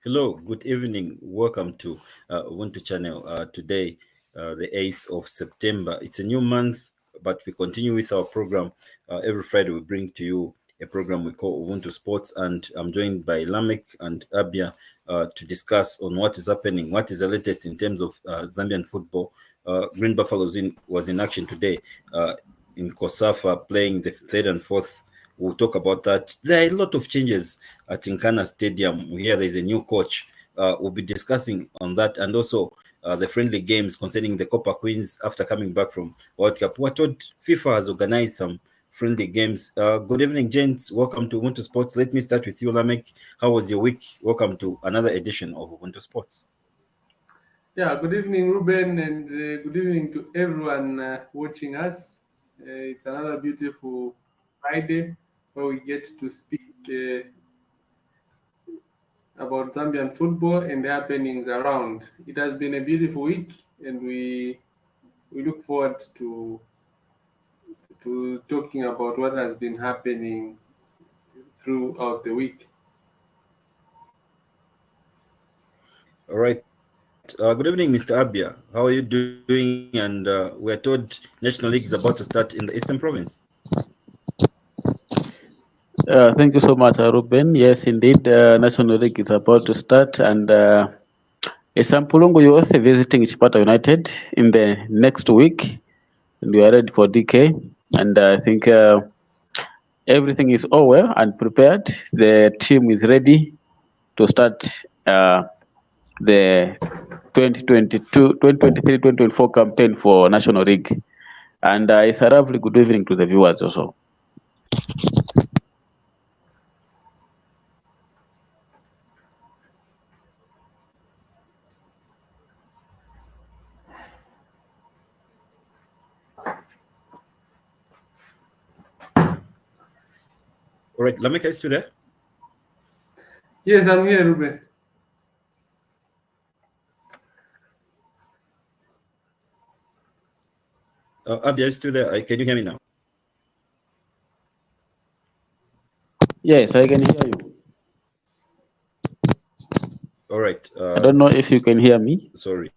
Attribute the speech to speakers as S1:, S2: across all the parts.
S1: Hello, good evening. Welcome to Ubuntu channel. Today, the 8th of September. It's a new month, but we continue with our program. Every Friday, we bring to you a program we call Ubuntu Sports, and I'm joined by Lameck and Abia to discuss on what is happening, what is the latest in terms of Zambian football. Green Buffaloes was in action today in Kosafa, playing the third and fourth. We'll talk about that. There are a lot of changes at NKANA Stadium. We hear there's a new coach. We'll be discussing on that, and also the friendly games concerning the Copper Queens after coming back from World Cup. What FIFA has organized some friendly games. Good evening, gents. Welcome to Ubuntu Sports. Let me start with you, Lameck. How was your week? Welcome to another edition of Ubuntu Sports.
S2: Yeah, good evening, Reuben, and good evening to everyone watching us. It's another beautiful Friday where we get to speak about Zambian football and the happenings around. It has been a beautiful week, and we look forward to talking about what has been happening throughout the week.
S1: All right. Good evening, Mr. Abia. How are you doing? And we're told National League is about to start in the Eastern Province.
S3: Thank you so much, Reuben. Yes, indeed, National League is about to start, and Isampulungu Youth visiting Chipata United in the next week, and we are ready for DK. And I think everything is over and prepared. The team is ready to start the 2023-2024 campaign for National League. And it's a lovely good evening to the viewers also.
S1: All right, Lameck, are you still there?
S2: Yes, I'm here, Reuben.
S1: Abia, are you still there? Can you hear me now?
S3: Yes, I can hear you.
S1: All right.
S3: I don't know if you can hear me.
S1: Sorry.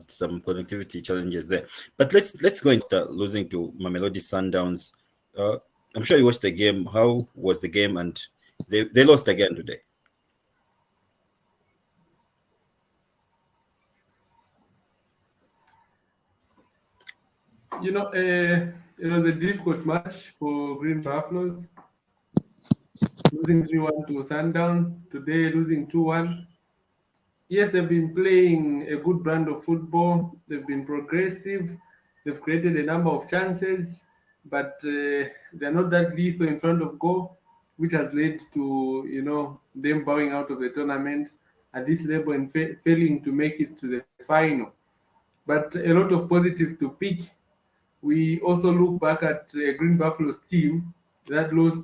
S1: Some connectivity challenges there. But let's go into losing to Mamelodi Sundowns. I'm sure you watched the game. How was the game? And they lost again today.
S2: It was a difficult match for Green Buffaloes. Losing 3-1 to Sundowns, today losing 2-1. Yes, they've been playing a good brand of football. They've been progressive. They've created a number of chances, but they're not that lethal in front of goal, which has led to them bowing out of the tournament at this level and failing to make it to the final. But a lot of positives to pick. We also look back at Green Buffalo's team that lost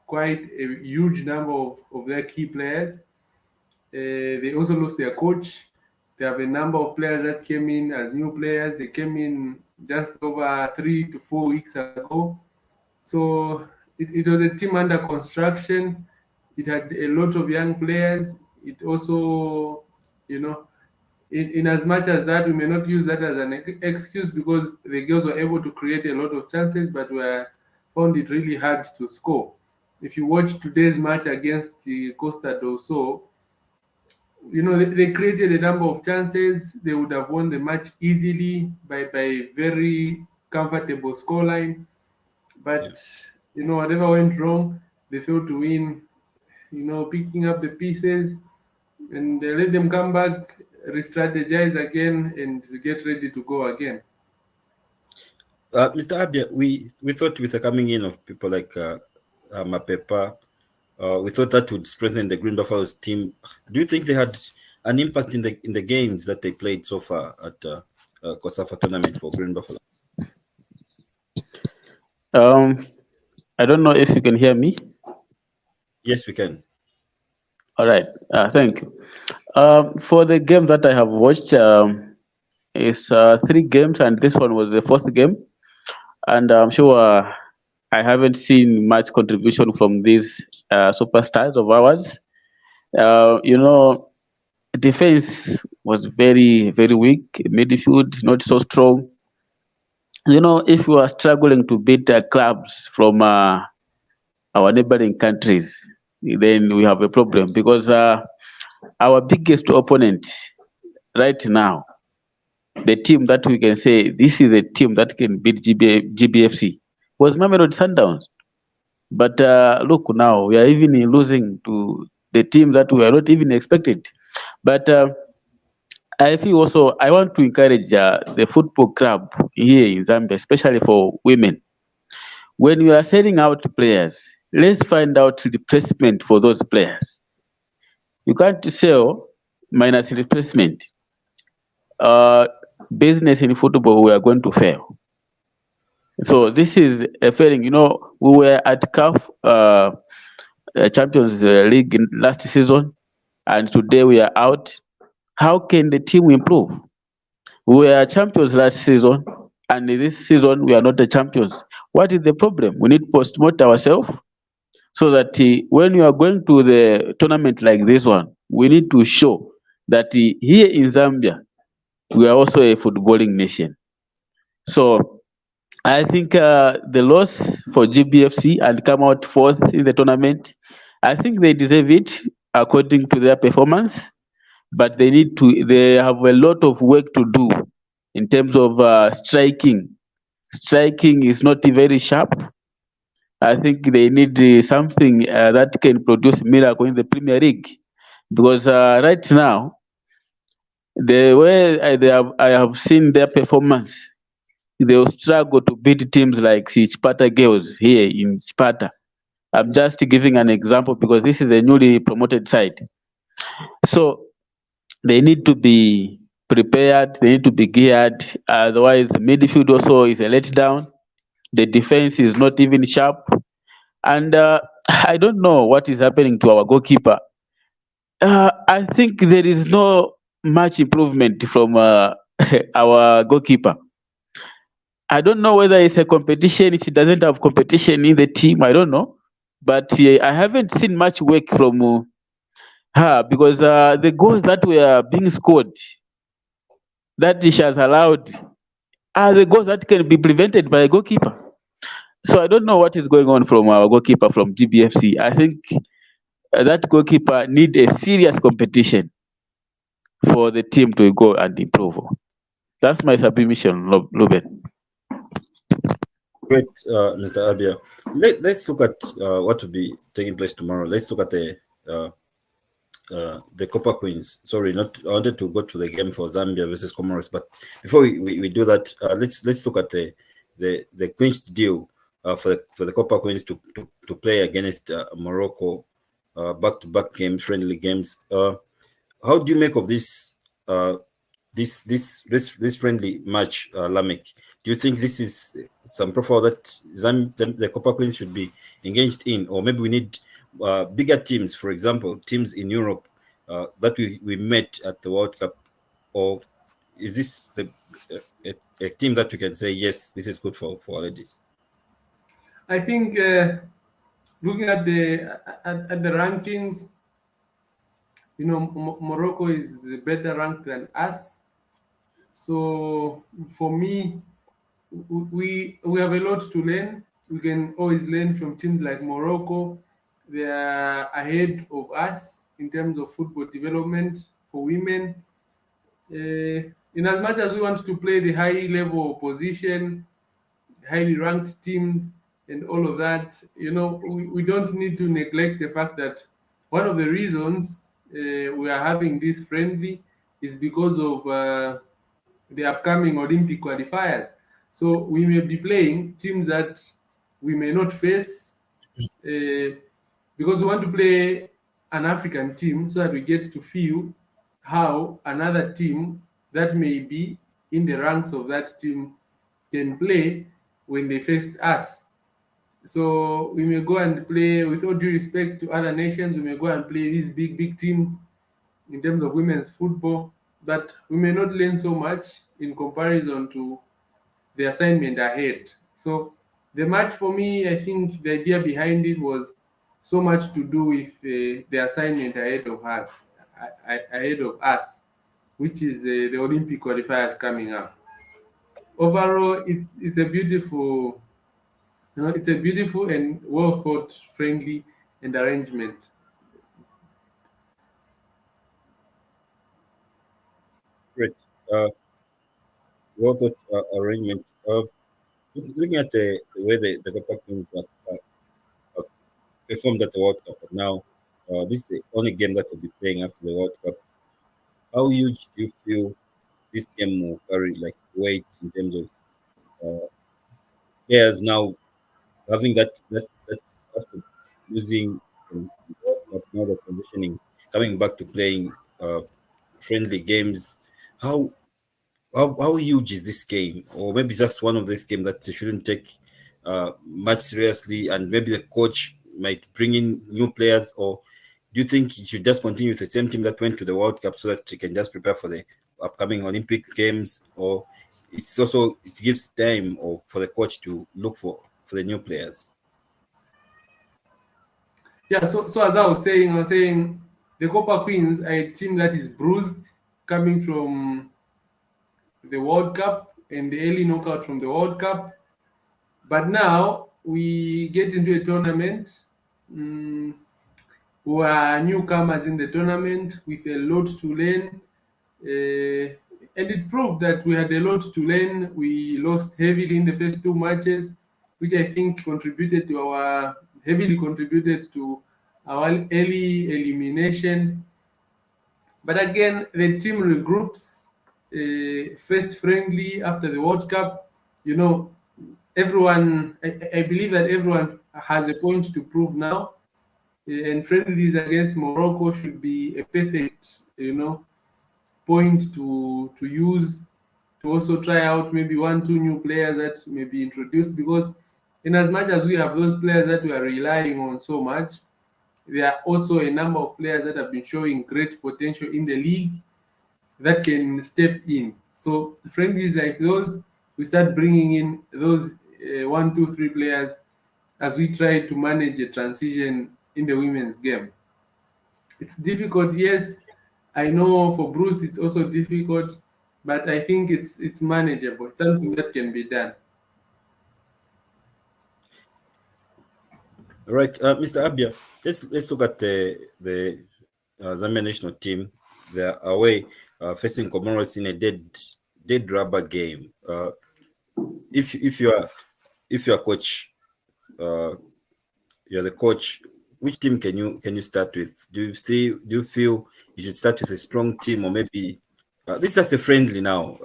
S2: quite a huge number of their key players. They also lost their coach. They have a number of players that came in as new players. They came in just over 3 to 4 weeks ago. So it was a team under construction. It had a lot of young players. It also, in as much as that, we may not use that as an excuse because the girls were able to create a lot of chances, but found it really hard to score. If you watch today's match against the Costa do Sol, they created a number of chances. They would have won the match easily by very comfortable scoreline. But, whatever went wrong, they failed to win, picking up the pieces and they let them come back, re-strategize again, and get ready to go again.
S1: Mr. Abia, we thought with the coming in of people like Mapepa, we thought that would strengthen the Green Buffaloes team. Do you think they had an impact in the games that they played so far at Kosafa tournament for Green Buffalo?
S3: I don't know if you can hear me.
S1: Yes, we can.
S3: All right. Thank you. For the game that I have watched, it's 3 games, and this one was the 4th game. And I'm sure I haven't seen much contribution from these superstars of ours. You know, defense was very, very weak. Midfield not so strong. You know, if we are struggling to beat clubs from our neighboring countries, then we have a problem because our biggest opponent right now, the team that we can say this is a team that can beat GBFC, was Mamelodi Sundowns. But look now, we are even losing to the team that we are not even expected. But I feel also I want to encourage the football club here in Zambia, especially for women. When you are selling out players, let's find out replacement for those players. You can't sell minus replacement. Uh, Business in football, we are going to fail. So this is a failing. You know, we were at CAF Champions League last season, and today we are out. How can the team improve? We were champions last season, and this season we are not the champions. What is the problem? We need to promote ourselves so that when you are going to the tournament like this one, we need to show that here in Zambia, we are also a footballing nation. So I think the loss for GBFC and come out fourth in the tournament, I think they deserve it according to their performance, but they have a lot of work to do in terms of striking. Striking is not very sharp. I think they need something that can produce miracle in the Premier League, because right now the way I have seen their performance, they will struggle to beat teams like the Sparta girls here in Sparta. I'm just giving an example because this is a newly promoted side. So they need to be prepared, they need to be geared. Otherwise, midfield also is a letdown. The defense is not even sharp. And I don't know what is happening to our goalkeeper. I think there is no much improvement from our goalkeeper. I don't know whether it's a competition. It doesn't have competition in the team. I don't know, but I haven't seen much work from her because the goals that were being scored, that she has allowed, are the goals that can be prevented by a goalkeeper. So I don't know what is going on from our goalkeeper from GBFC. I think that goalkeeper need a serious competition for the team to go and improve. That's my submission, Reuben.
S1: Great, Mr. Abia. Let's look at what will be taking place tomorrow. Let's look at the Copper Queens. Sorry, I wanted to go to the game for Zambia versus Comoros, but before we do that, let's look at the clinched deal for the Copper Queens to play against Morocco, back-to-back games, friendly games. How do you make of this friendly match, Lameck? Do you think this is some profile that the Copper Queens should be engaged in, or maybe we need bigger teams, for example, teams in Europe that we met at the World Cup, or is this a team that we can say yes, this is good for our ladies?
S2: I think looking at the rankings, you know, Morocco is better ranked than us. So for me, we have a lot to learn. We can always learn from teams like Morocco. They are ahead of us in terms of football development for women. In as much as we want to play the high level opposition, highly ranked teams, and all of that, you know, we don't need to neglect the fact that one of the reasons we are having this friendly is because of the upcoming Olympic qualifiers. So we may be playing teams that we may not face because we want to play an African team so that we get to feel how another team that may be in the ranks of that team can play when they faced us. So we may go and play, with all due respect to other nations, we may go and play these big teams in terms of women's football, but we may not learn so much in comparison to the assignment ahead. So The match for me, I think the idea behind it was so much to do with the assignment ahead of us, which is the Olympic qualifiers coming up. Overall, it's a beautiful, it's a beautiful and well thought, friendly, and arrangement.
S1: Great. Well thought arrangement. Looking at the way the Copa Queens have performed at the World Cup, but now this is the only game that will be playing after the World Cup. How huge do you feel this game will carry, like weight in terms of players now having that after losing the World Cup, now they're transitioning, coming back to playing friendly games? How how huge is this game, or maybe just one of these games that you shouldn't take much seriously, and maybe the coach might bring in new players, or do you think you should just continue with the same team that went to the World Cup so that you can just prepare for the upcoming Olympic games, or it's also it gives time or for the coach to look for the new players?
S2: Yeah, so as I was saying the Copa Queens are a team that is bruised, coming from the World Cup and the early knockout from the World Cup. But now we get into a tournament. We are newcomers in the tournament with a lot to learn. And it proved that we had a lot to learn. We lost heavily in the first two matches, which I think heavily contributed to our early elimination. But again, the team regroups, first friendly after the World Cup. You know, I believe that everyone has a point to prove now. And friendlies against Morocco should be a perfect, point to use to also try out maybe one, two new players that may be introduced, because in as much as we have those players that we are relying on so much, there are also a number of players that have been showing great potential in the league that can step in. So friendlies like those, we start bringing in those one, two, three players as we try to manage a transition in the women's game. It's difficult, yes. I know for Bruce it's also difficult, but I think it's manageable. It's something that can be done.
S1: All right, Mr. Abia, let's look at the Zambia national team. They're away facing Comoros in a dead rubber game. If you're coach, you're the coach, which team can you start with? Do you feel you should start with a strong team, or maybe this is just a friendly now?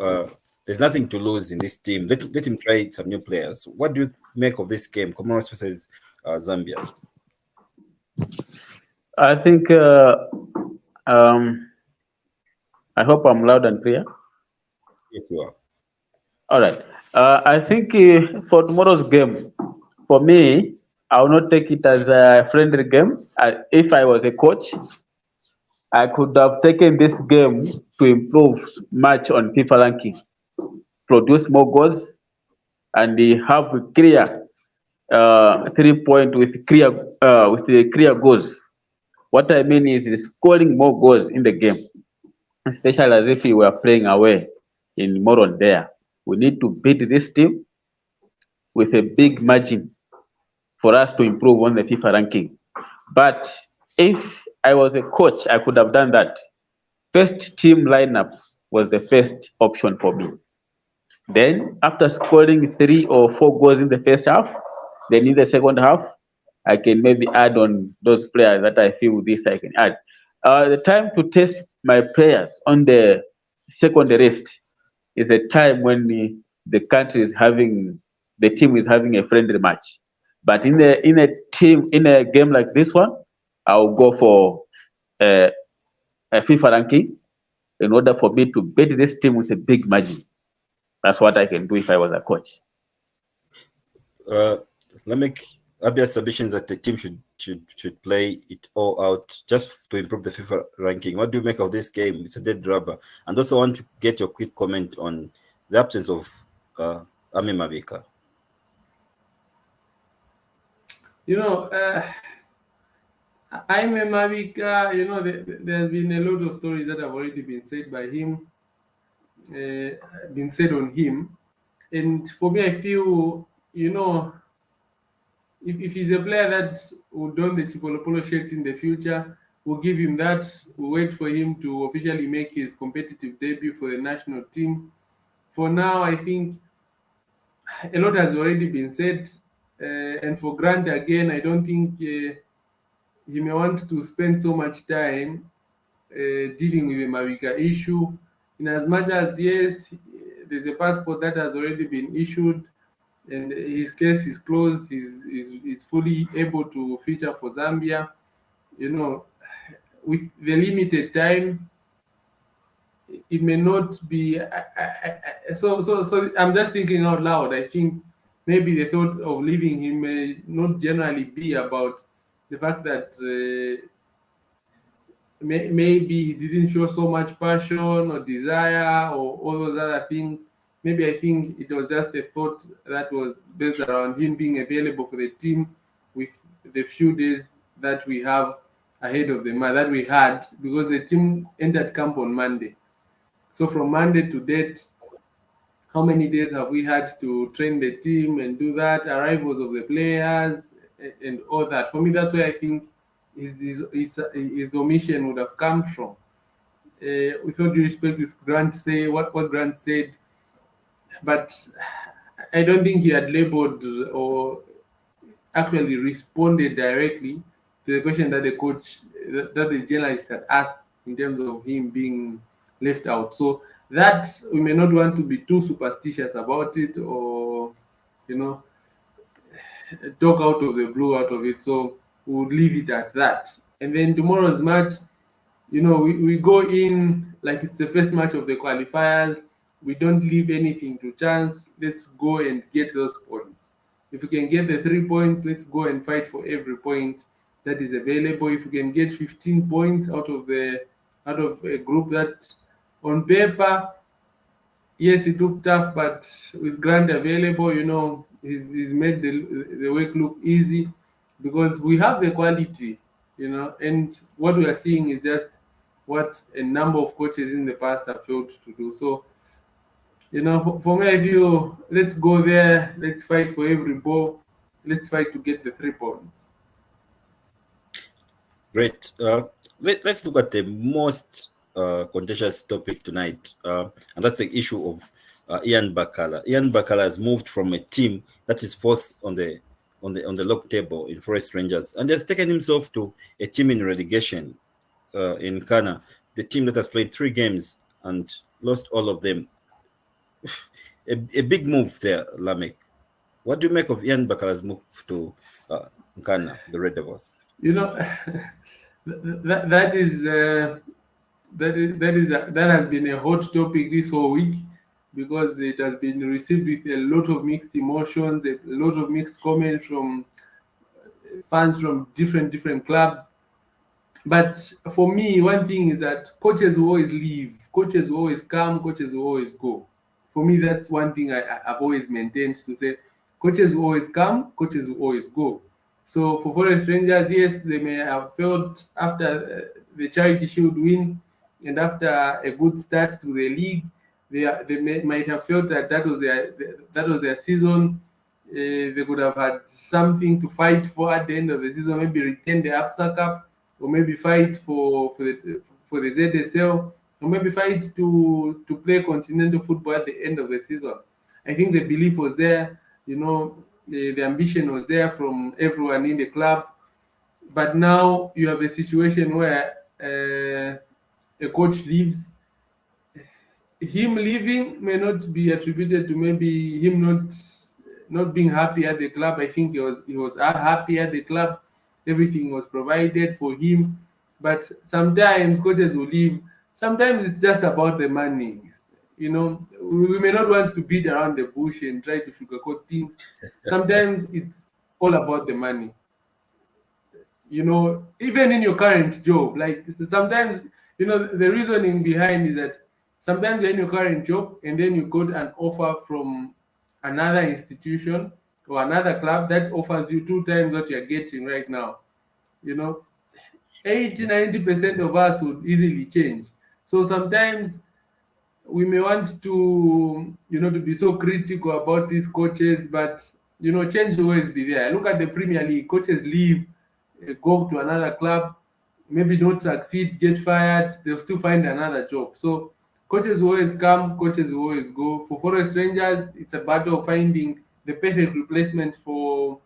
S1: There's nothing to lose in this team. Let him try some new players. What do you make of this game, Comoros versus Zambia?
S3: I think I hope I'm loud and clear.
S1: Yes, you are.
S3: All right. I think for tomorrow's game, for me, I will not take it as a friendly game. If I was a coach, I could have taken this game to improve much on FIFA ranking, produce more goals, and have a clear 3 point with the clear goals. What I mean is scoring more goals in the game, especially as if we were playing away in Moron there. We need to beat this team with a big margin for us to improve on the FIFA ranking. But if I was a coach, I could have done that. First team lineup was the first option for me. Then, after scoring 3 or 4 goals in the first half, then in the second half, I can maybe add on those players that I feel this I can add. The time to test my players on the second rest is a time when the country is the team is having a friendly match. But in a game like this one, I'll go for a FIFA ranking in order for me to beat this team with a big margin. That's what I can do if I was a coach.
S1: Lameck, Abia's submissions that the team should play it all out just to improve the FIFA ranking. What do you make of this game? It's a dead rubber. And also want to get your quick comment on the absence of Ami Mabika.
S2: You know, I'm a Mavika. You know, there's been a lot of stories that have already been said by him, been said on him. And for me, I feel, you know, if he's a player that will don the Chipolopolo shirt in the future, we'll give him that. We'll wait for him to officially make his competitive debut for the national team. For now, I think a lot has already been said. And for Grant, again, I don't think he may want to spend so much time dealing with the Mavika issue. In as much as, yes, there's a passport that has already been issued, and his case is closed. He's fully able to feature for Zambia. You know, with the limited time, it may not be. So I'm just thinking out loud. I think maybe the thought of leaving him may not generally be about the fact that maybe he didn't show so much passion or desire or all those other things. Maybe I think it was just a thought that was based around him being available for the team with the few days that we have ahead of the match that we had, because the team entered camp on Monday. So from Monday to date, how many days have we had to train the team and do that, arrivals of the players and all that? For me, that's where I think his omission would have come from. With all due respect, with Grant say what Grant said, but I don't think he had labeled or actually responded directly to the question that the coach, that the journalist had asked in terms of him being left out. So that we may not want to be too superstitious about it, or you know, talk out of the blue out of it. So we'll leave it at that. And then tomorrow's match, you know, we go in like it's the first match of the qualifiers. We don't leave anything to chance. Let's go and get those points. If we can get the 3 points, let's go and fight for every point that is available. If we can get 15 points out of a group that on paper, yes, it looked tough, but with Grant available, you know, he's made the work look easy, because we have the quality, you know, and what we are seeing is just what a number of coaches in the past have failed to do. So, you know, for me, I feel let's go there, let's fight for every ball, let's fight to get the 3 points.
S1: Great. Let's look at the most contentious topic tonight, and that's the issue of Ian Bakala. Ian Bakala has moved from a team that is fourth on the log table in Forest Rangers, and has taken himself to a team in relegation in NKANA, the team that has played 3 games and lost all of them. a big move there, Lameck. What do you make of Ian Bakala's move to NKANA, the Red Devils?
S2: You know, that has been a hot topic this whole week, because it has been received with a lot of mixed emotions, a lot of mixed comments from fans from different clubs. But for me, one thing is that coaches will always leave, coaches will always come, coaches will always go. For me, that's one thing I've always maintained, to say coaches will always come, coaches will always go. So for Forest Rangers, yes, they may have felt after the Charity Shield win and after a good start to the league, might have felt that that was their season. They could have had something to fight for at the end of the season, maybe retain the APSA Cup, or maybe fight for the ZSL, or maybe fight to play continental football at the end of the season. I think the belief was there, you know, the ambition was there from everyone in the club. But now you have a situation where a coach leaves. Him leaving may not be attributed to maybe him not being happy at the club. I think he was happy at the club. Everything was provided for him. But sometimes coaches will leave. Sometimes it's just about the money. You know, we may not want to beat around the bush and try to sugarcoat things. Sometimes it's all about the money. You know, even in your current job, like sometimes, you know, the reasoning behind is that sometimes you're in your current job and then you got an offer from another institution or another club that offers you 2 times what you're getting right now, 80-90% of us would easily change. So sometimes we may want to to be so critical about these coaches, but change will always be there. Look at the Premier League. Coaches leave, go to another club, maybe don't succeed, get fired, they'll still find another job. So coaches will always come, coaches will always go. For Forest Rangers, it's a battle of finding the perfect replacement for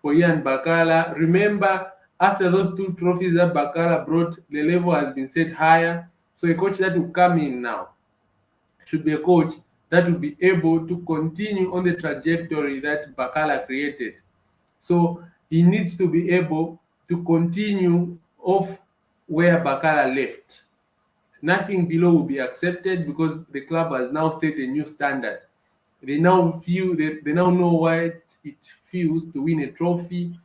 S2: Ian Bakala. Remember, after those 2 trophies that Bakala brought, the level has been set higher. So a coach that will come in now should be a coach that will be able to continue on the trajectory that Bakala created. So he needs to be able to continue off where Bakala left. Nothing below will be accepted because the club has now set a new standard. They now know what it feels to win a trophy.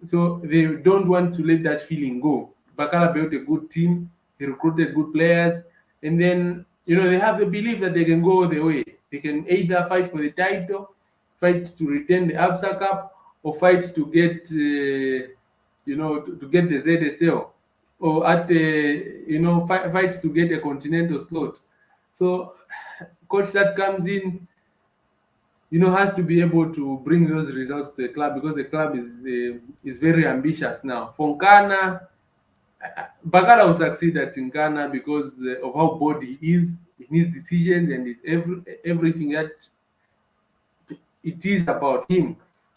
S2: So they don't want to let that feeling go. Bakala built a good team, he recruited good players, and then they have the belief that they can go all the way. They can either fight for the title, fight to retain the Absa Cup, or fight to get to get the ZSL, or at the fight to get a continental slot. So coach that comes in has to be able to bring those results to the club because the club is very ambitious now. For NKANA, Bakala will succeed at NKANA because of how bold he is in his decisions and everything that it is about him.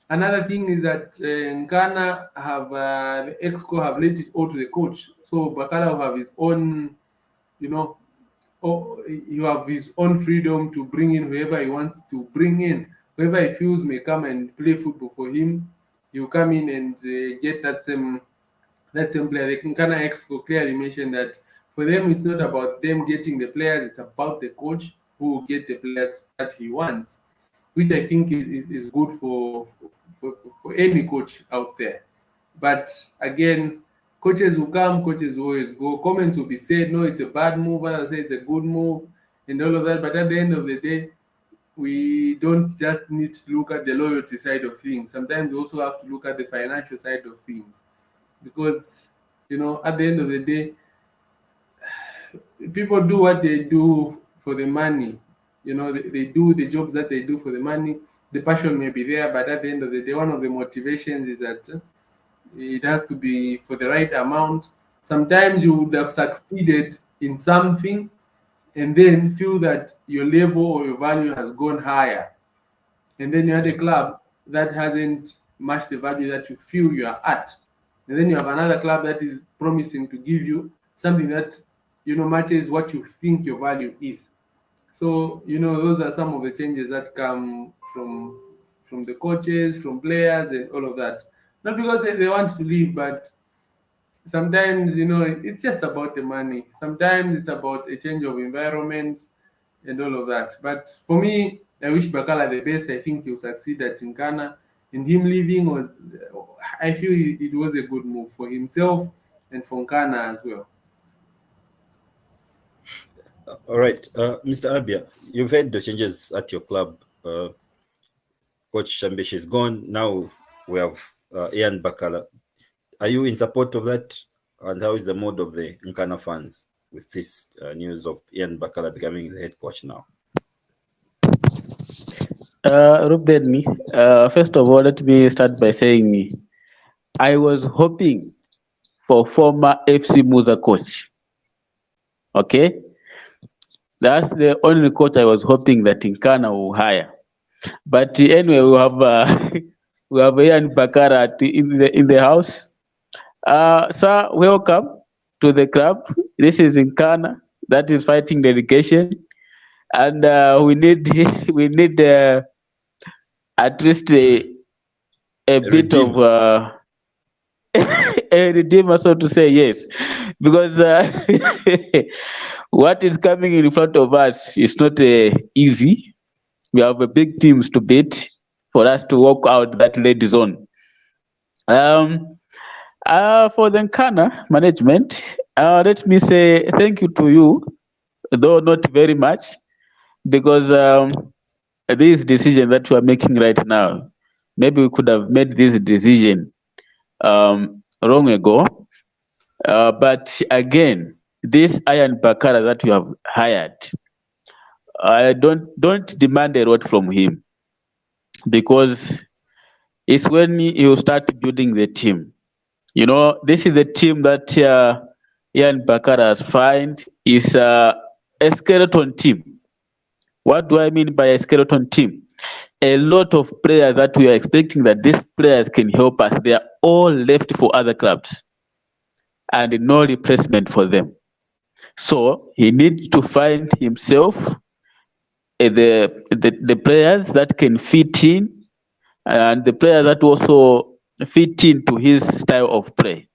S2: Another thing is that NKANA have the exco have let it all to the coach, so Bakala will have his own, he will have his own freedom to bring in whoever he wants to bring in. Whoever he feels may come and play football for him, he will come in and get that same player. The NKANA exco clearly mentioned that for them it's not about them getting the players, it's about the coach who will get the players that he wants, which I think is good for any coach out there. But again, coaches will come, coaches will always go. Comments will be said, no, it's a bad move, others say it's a good move, and all of that. But at the end of the day, we don't just need to look at the loyalty side of things. Sometimes we also have to look at the financial side of things. Because, at the end of the day, people do what they do for the money. They do the jobs that they do for the money. The passion may be there, but at the end of the day, one of the motivations is that it has to be for the right amount. Sometimes you would have succeeded in something and then feel that your level or your value has gone higher. And then you had a club that hasn't matched the value that you feel you are at. And then you have another club that is promising to give you something that matches what you think your value is. So those are some of the changes that come from the coaches, from players, and all of that. Not because they want to leave, but sometimes it's just about the money. Sometimes it's about a change of environment and all of that. But for me, I wish Bakala the best. I think he'll succeed at NKANA. And him leaving I feel it was a good move for himself and for NKANA as well.
S1: All right, Mr. Abia, you've had the changes at your club. Coach Shambesh is gone. Now we have Ian Bakala. Are you in support of that? And how is the mood of the NKANA fans with this news of Ian Bakala becoming the head coach now?
S3: Reuben, first of all, let me start by saying I was hoping for former FC Muza coach. Okay? That's the only coach I was hoping that NKANA will hire. But anyway, we have Ian Bakala in the house. Sir, welcome to the club. This is NKANA that is fighting relegation, and we need at least a bit of a redeemer, so to say, yes, because what is coming in front of us is not easy. We have big teams to beat for us to walk out that red zone. For the NKANA management, let me say thank you to you, though not very much, because this decision that you are making right now, maybe we could have made this decision long ago. But again, this Ian Bakala that you have hired, I don't demand a lot from him, because it's when you start building the team. You know, this is the team that Ian Bakala has found is a skeleton team. What do I mean by a skeleton team? A lot of players that we are expecting that these players can help us, they are all left for other clubs and no replacement for them. So he needs to find himself the players that can fit in, and the players that also fit into his style of play.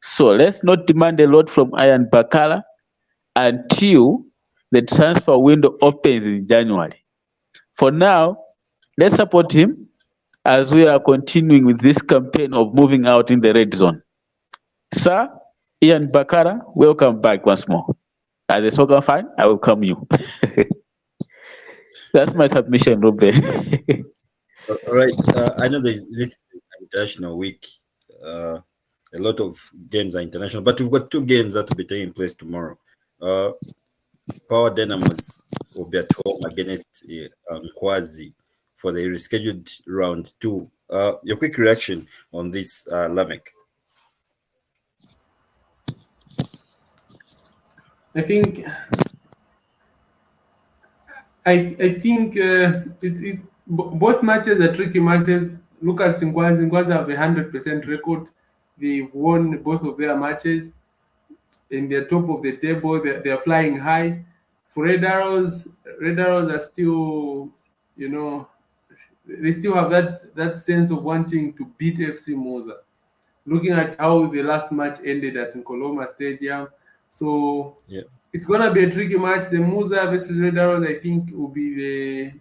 S3: So let's not demand a lot from Ian Bakala until the transfer window opens in January. For now, let's support him as we are continuing with this campaign of moving out in the red zone. Sir, Ian Bakala, welcome back once more. As a soccer fan, I welcome you. That's my submission, Reuben.
S1: All right. I know this international week. A lot of games are international, but we've got 2 games that will be taking place tomorrow. Power Dynamos will be at home against Nkwazi for the rescheduled round 2. Your quick reaction on this, Lameck?
S2: I think both matches are tricky matches. Look at Nkwazi. Nkwazi have a 100% record. They've won both of their matches. In the top of the table, they're flying high. For Red Arrows are still, you know, they still have that sense of wanting to beat FC Moza. Looking at how the last match ended at Nkoloma Stadium, so
S1: Yeah.
S2: it's gonna be a tricky match. The Moza versus Red Arrows, I think, will be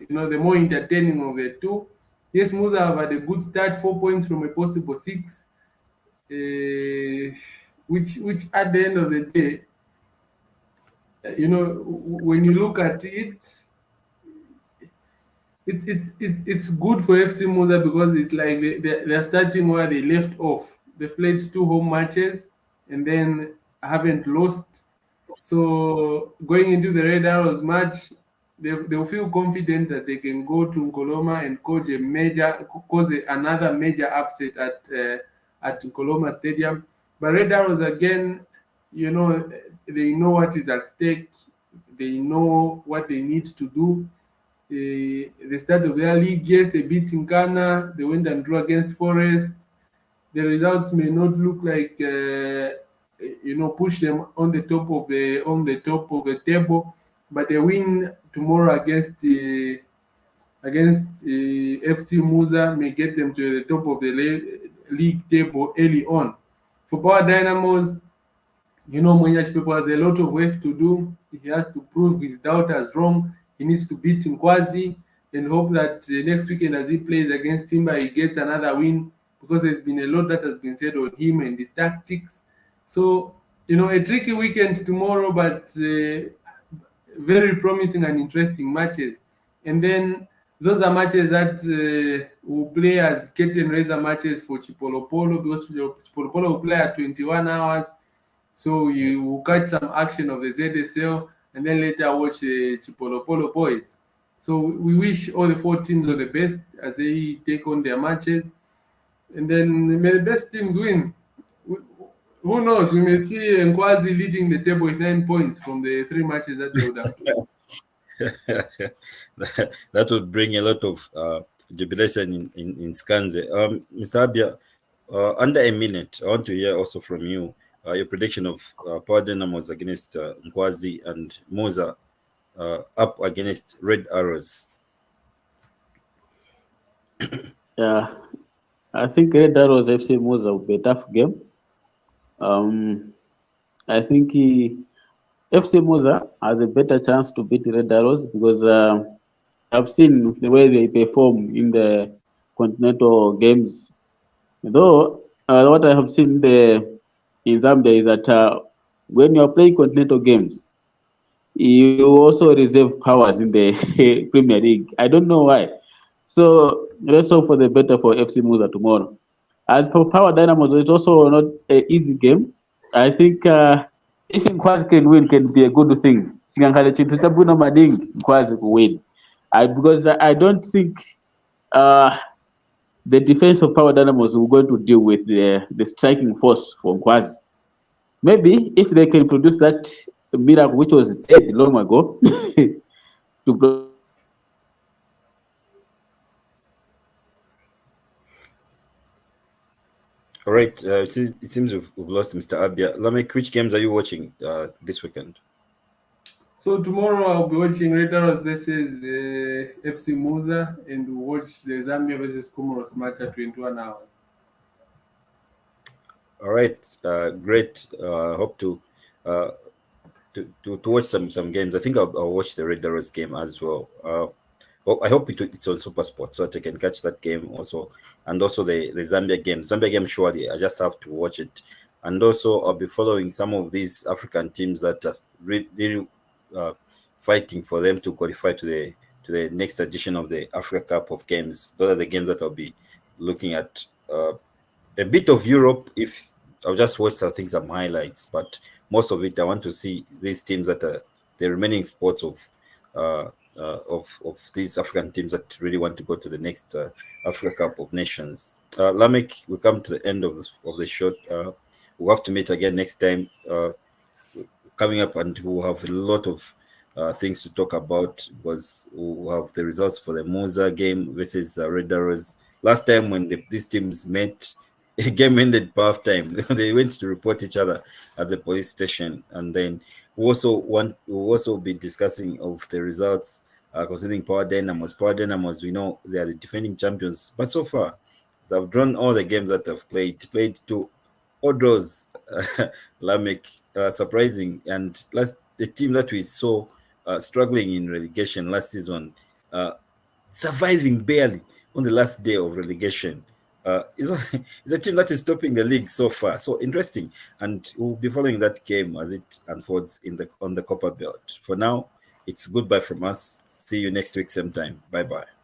S2: the more entertaining of the two. Yes, Moza have had a good start, 4 points from a possible 6, which at the end of the day, when you look at it, it's good for FC Moza because it's like they're starting where they left off. They played 2 home matches and then haven't lost. So going into the Red Arrows match, they'll feel confident that they can go to Nkoloma and cause another major upset at Nkoloma Stadium. But Red Arrows, again, they know what is at stake. They know what they need to do. The start of their league, yes, they beat NKANA. They went and drew against Forest. The results may not look like push them on the top of the table, but a win tomorrow against FC Moza may get them to the top of the league table early on. For Power Dynamos, Mwenyash People has a lot of work to do. He has to prove his doubters wrong. He needs to beat Nkwazi and hope that next weekend as he plays against Simba, he gets another win, because there's been a lot that has been said on him and his tactics. So, a tricky weekend tomorrow, but very promising and interesting matches. And then those are matches that will play as curtain raiser matches for Chipolopolo, because Chipolopolo will play at 21 hours. So you will catch some action of the ZSL and then later watch the Chipolopolo boys. So we wish all the 4 teams all the best as they take on their matches. And then may the best teams win. Who knows? We may see Nkwazi leading the table with 9 points from the 3 matches that they would have played.
S1: That would bring a lot of jubilation in Skanze. Mr. Abia, under a minute, I want to hear also from you your prediction of Power Dynamos against Nkwazi and Moza up against Red Arrows.
S3: Yeah, I think Red Arrows FC Moza will be a tough game. I think FC Moza has a better chance to beat Red Arrows because I've seen the way they perform in the continental games. Though what I have seen in Zambia is that when you are playing continental games, you also reserve powers in the Premier League. I don't know why, So let's hope for the better for FC Muza tomorrow. As for Power Dynamos, it's also not an easy game. I think if Nkwazi can win, can be a good thing. Singankale chintu cha Bruno Mading, Nkwazi will win. Because I don't think uh, the defense of Power Dynamos will going to deal with the striking force for Nkwazi. Maybe if they can produce that miracle which was dead long ago to
S1: All right. It seems we've lost Mr. Abia. Lameck, which games are you watching this weekend?
S2: So tomorrow I'll be watching Red Arrows versus FC Muza, and we'll watch the Zambia versus Comoros match at 21 hours.
S1: All right. Great. Hope to watch some games. I think I'll watch the Red Arrows game as well. Well, I hope it's on Super Sport so that I can catch that game also, and also the Zambia game. Zambia game, surely I just have to watch it, and also I'll be following some of these African teams that are really fighting for them to qualify to the next edition of the Africa Cup of Games. Those are the games that I'll be looking at. A bit of Europe, if I'll just watch some highlights, but most of it I want to see these teams that are the remaining spots of these African teams that really want to go to the next Africa Cup of Nations. Lameck, we come to the end of the show. We'll have to meet again next time coming up, and we'll have a lot of things to talk about because we'll have the results for the Muza game versus Red Arrows. Last time when these teams met, the game ended by half time. They went to report each other at the police station, and then we'll also be discussing of the results concerning Power Dynamos. Power Dynamos, we know they are the defending champions, but so far they've drawn all the games that they've played two odd draws. Lameck, surprising, and the team that we saw struggling in relegation last season, surviving barely on the last day of relegation. Is a team that is topping the league so far. So interesting, and we'll be following that game as it unfolds on the Copper Belt. For now, it's goodbye from us. See you next week, same time. Bye bye.